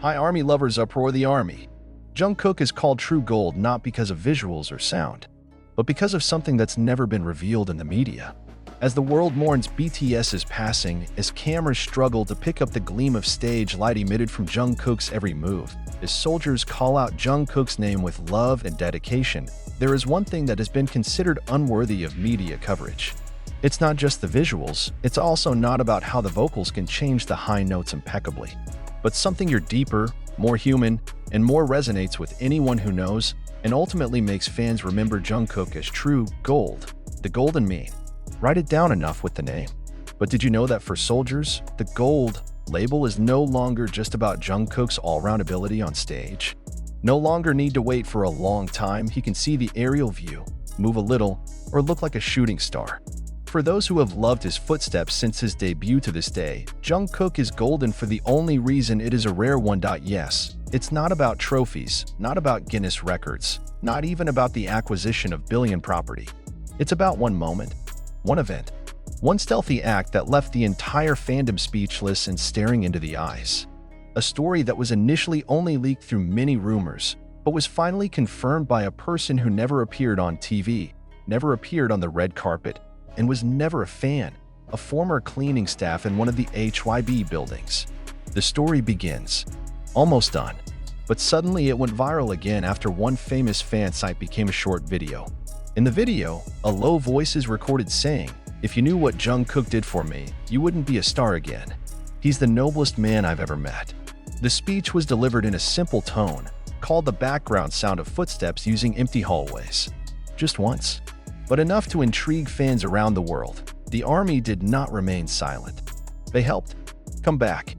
Hi Army lovers, uproar the Army. Jungkook is called true gold not because of visuals or sound, but because of something that's never been revealed in the media. As the world mourns BTS's passing, as cameras struggle to pick up the gleam of stage light emitted from Jungkook's every move, as soldiers call out Jungkook's name with love and dedication, there is one thing that has been considered unworthy of media coverage. It's not just the visuals, it's also not about how the vocals can change the high notes impeccably, but something you're deeper, more human, and more resonates with anyone who knows, and ultimately makes fans remember Jungkook as true gold, the golden mean. Write it down enough with the name. But did you know that for soldiers, the gold label is no longer just about Jungkook's all-round ability on stage? No longer need to wait for a long time, he can see the aerial view, move a little, or look like a shooting star. For those who have loved his footsteps since his debut to this day, Jungkook is golden for the only reason it is a rare one. Yes, it's not about trophies, not about Guinness records, not even about the acquisition of billion property. It's about one moment, one event, one stealthy act that left the entire fandom speechless and staring into the eyes. A story that was initially only leaked through many rumors, but was finally confirmed by a person who never appeared on TV, never appeared on the red carpet, and was never a fan, a former cleaning staff in one of the HYB buildings. The story begins, almost done, but suddenly it went viral again after one famous fan site became a short video. In the video, a low voice is recorded saying, "If you knew what Jungkook did for me, you wouldn't be a star again. He's the noblest man I've ever met." The speech was delivered in a simple tone, called the background sound of footsteps using empty hallways. Just once, but enough to intrigue fans around the world. The Army did not remain silent. They helped come back,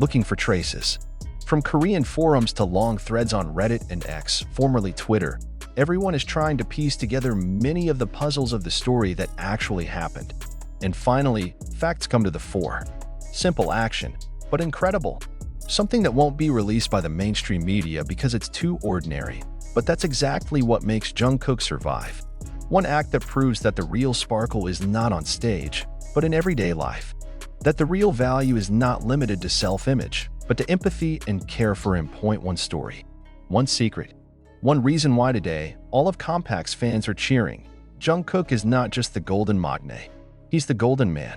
looking for traces. From Korean forums to long threads on Reddit and X, formerly Twitter, everyone is trying to piece together many of the puzzles of the story that actually happened. And finally, facts come to the fore. Simple action, but incredible. Something that won't be released by the mainstream media because it's too ordinary. But that's exactly what makes Jungkook survive. One act that proves that the real sparkle is not on stage, but in everyday life. That the real value is not limited to self-image, but to empathy and care for him. Point one story. One secret. One reason why today, all of Compact's fans are cheering. Jungkook is not just the golden magne. He's the golden man.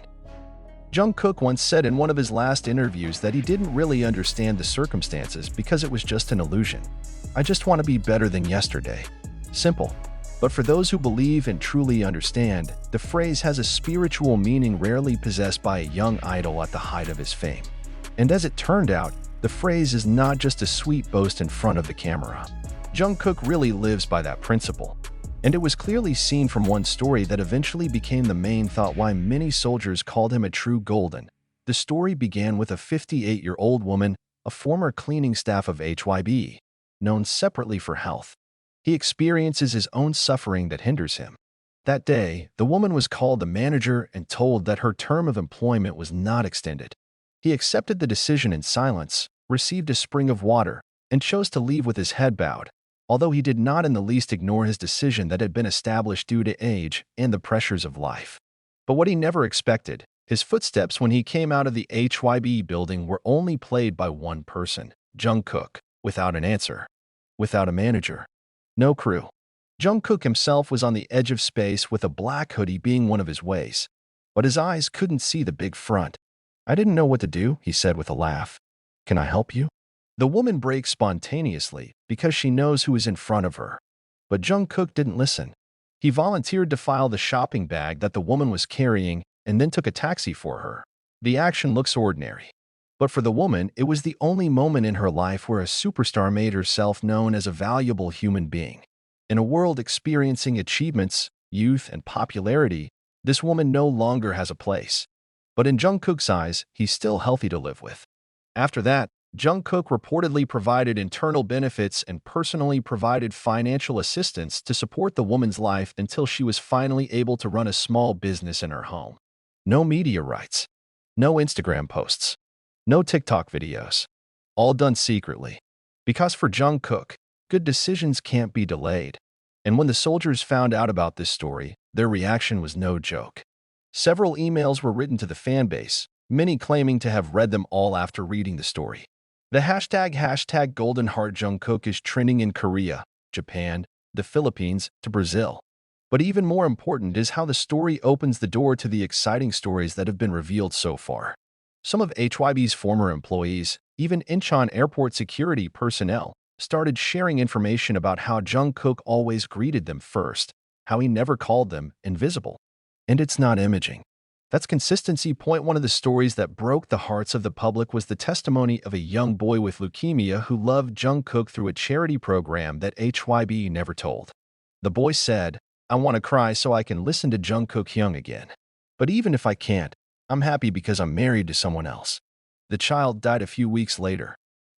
Jungkook once said in one of his last interviews that he didn't really understand the circumstances because it was just an illusion. "I just want to be better than yesterday." Simple. But for those who believe and truly understand, the phrase has a spiritual meaning rarely possessed by a young idol at the height of his fame. And as it turned out, the phrase is not just a sweet boast in front of the camera. Jungkook really lives by that principle. And it was clearly seen from one story that eventually became the main thought why many soldiers called him a true golden. The story began with a 58-year-old woman, a former cleaning staff of HYB, known separately for health. He experiences his own suffering that hinders him. That day, the woman was called the manager and told that her term of employment was not extended. He accepted the decision in silence, received a spring of water, and chose to leave with his head bowed, although he did not in the least ignore his decision that had been established due to age and the pressures of life. But what he never expected, his footsteps when he came out of the HYB building were only played by one person, Jungkook, without an answer, without a manager. No crew. Jungkook himself was on the edge of space with a black hoodie being one of his ways. But his eyes couldn't see the big front. "I didn't know what to do," he said with a laugh. "Can I help you?" The woman breaks spontaneously because she knows who is in front of her. But Jungkook didn't listen. He volunteered to file the shopping bag that the woman was carrying and then took a taxi for her. The action looks ordinary. But for the woman, it was the only moment in her life where a superstar made herself known as a valuable human being. In a world experiencing achievements, youth, and popularity, this woman no longer has a place. But in Jungkook's eyes, he's still healthy to live with. After that, Jungkook reportedly provided internal benefits and personally provided financial assistance to support the woman's life until she was finally able to run a small business in her home. No media rights. No Instagram posts. No TikTok videos. All done secretly. Because for Jungkook, good decisions can't be delayed. And when the soldiers found out about this story, their reaction was no joke. Several emails were written to the fanbase, many claiming to have read them all after reading the story. The hashtag Golden Heart Jungkook is trending in Korea, Japan, the Philippines, to Brazil. But even more important is how the story opens the door to the exciting stories that have been revealed so far. Some of HYB's former employees, even Incheon airport security personnel, started sharing information about how Jungkook always greeted them first, how he never called them invisible. And it's not imaging. That's consistency. One of the stories that broke the hearts of the public was the testimony of a young boy with leukemia who loved Jungkook through a charity program that HYB never told. The boy said, "I want to cry so I can listen to Jungkook Young again. But even if I can't, I'm happy because I'm married to someone else." The child died a few weeks later,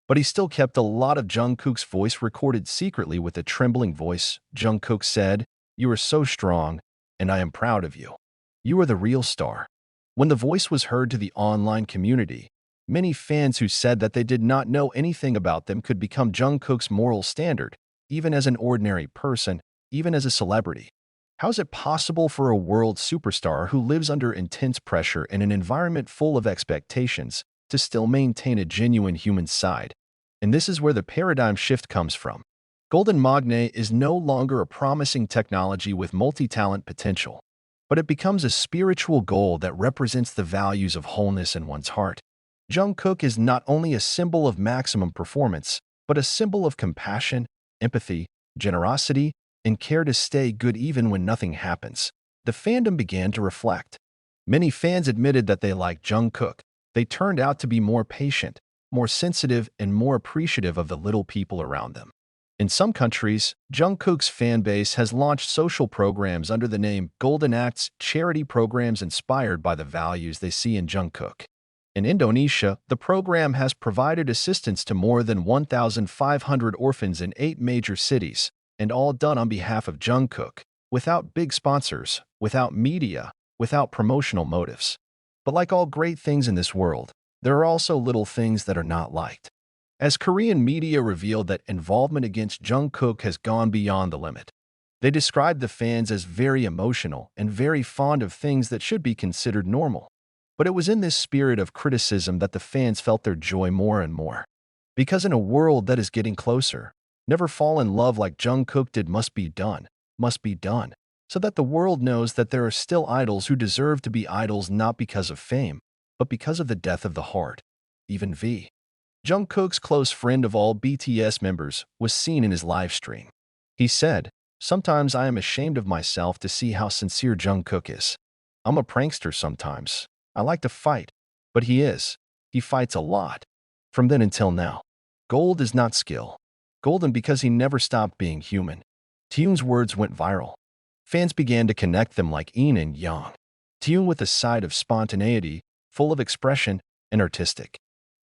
but he still kept a lot of Jungkook's voice recorded secretly with a trembling voice. Jungkook said, "You are so strong, and I am proud of you. You are the real star." When the voice was heard to the online community, many fans who said that they did not know anything about them could become Jungkook's moral standard, even as an ordinary person, even as a celebrity. How is it possible for a world superstar who lives under intense pressure in an environment full of expectations to still maintain a genuine human side? And this is where the paradigm shift comes from. Golden Magne is no longer a promising technology with multi-talent potential, but it becomes a spiritual goal that represents the values of wholeness in one's heart. Jungkook is not only a symbol of maximum performance, but a symbol of compassion, empathy, generosity, and care to stay good even when nothing happens. The fandom began to reflect. Many fans admitted that they liked Jungkook. They turned out to be more patient, more sensitive, and more appreciative of the little people around them. In some countries, Jungkook's fan base has launched social programs under the name Golden Acts, charity programs inspired by the values they see in Jungkook. In Indonesia, the program has provided assistance to more than 1,500 orphans in 8 major cities, and all done on behalf of Jungkook, without big sponsors, without media, without promotional motives. But like all great things in this world, there are also little things that are not liked. As Korean media revealed that involvement against Jungkook has gone beyond the limit. They described the fans as very emotional and very fond of things that should be considered normal. But it was in this spirit of criticism that the fans felt their joy more and more. Because in a world that is getting closer, never fall in love like Jungkook did must be done, so that the world knows that there are still idols who deserve to be idols not because of fame, but because of the death of the heart. Even V. Jungkook's close friend of all BTS members was seen in his live stream. He said, "Sometimes I am ashamed of myself to see how sincere Jungkook is. I'm a prankster sometimes. I like to fight, but he is. He fights a lot. From then until now. Gold is not skill. Golden because he never stopped being human." Taehyung's words went viral. Fans began to connect them like yin and yang. Taehyung with a side of spontaneity, full of expression, and artistic.